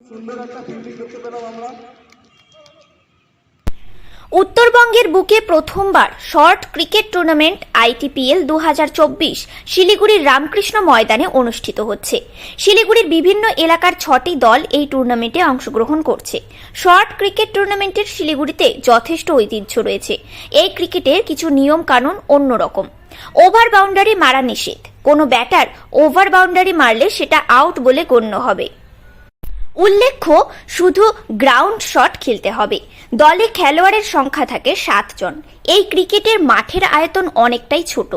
সুন্দর একটা ফিল্ডিং করতে পেলাম আমরা। উত্তরবঙ্গের বুকে প্রথমবার শর্ট ক্রিকেট টুর্নামেন্ট ITPL 2024 শিলিগুড়ির রামকৃষ্ণ ময়দানে অনুষ্ঠিত হচ্ছে। শিলিগুড়ির বিভিন্ন এলাকার 6টি দল এই টুর্নামেন্টে অংশগ্রহণ করছে। শর্ট ক্রিকেট টুর্নামেন্টের শিলিগুড়িতে যথেষ্ট ঐতিহ্য রয়েছে। এই ক্রিকেটের কিছু নিয়ম কানুন অন্যরকম। ওভার বাউন্ডারি মারা নিষেধ। কোনো ব্যাটার ওভার বাউন্ডারি মারলে সেটা আউট বলে গণ্য হবে। উল্লেখ্য, শুধু গ্রাউন্ড শট খেলতে হবে। দলে খেলোয়াড়ের সংখ্যা থাকে 7 জন। এই ক্রিকেটের মাঠের আয়তন অনেকটাই ছোট।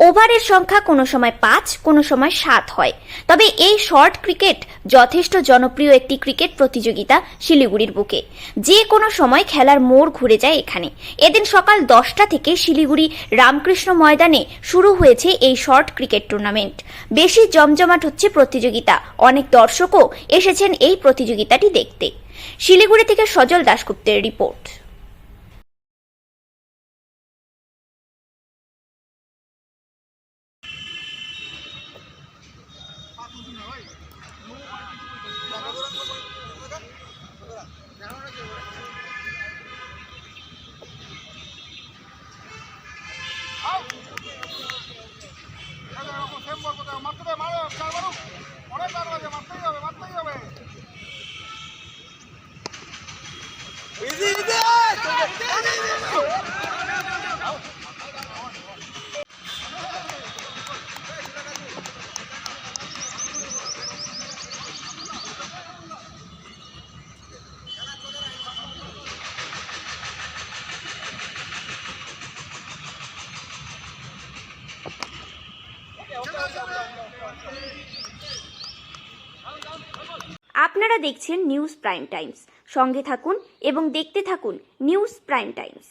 ওভারের সংখ্যা কোনো সময় 5, কোনো সময় 7 হয়। তবে এই শর্ট ক্রিকেট যথেষ্ট জনপ্রিয় একটি ক্রিকেট প্রতিযোগিতা শিলিগুড়ির বুকে। যে কোনো সময় খেলার মোড় ঘুরে যায় এখানে। এদিন সকাল 10টা থেকে শিলিগুড়ি রামকৃষ্ণ ময়দানে শুরু হয়েছে এই শর্ট ক্রিকেট টুর্নামেন্ট। বেশি জমজমাট হচ্ছে প্রতিযোগিতা। অনেক দর্শকও এসেছেন এই প্রতিযোগিতাটি দেখতে। শিলিগুড়ি থেকে সজল দাশগুপ্তের রিপোর্ট। আপনারা দেখছেন নিউজ প্রাইম টাইমস। সঙ্গে থাকুন এবং দেখতে থাকুন নিউজ প্রাইম টাইমস।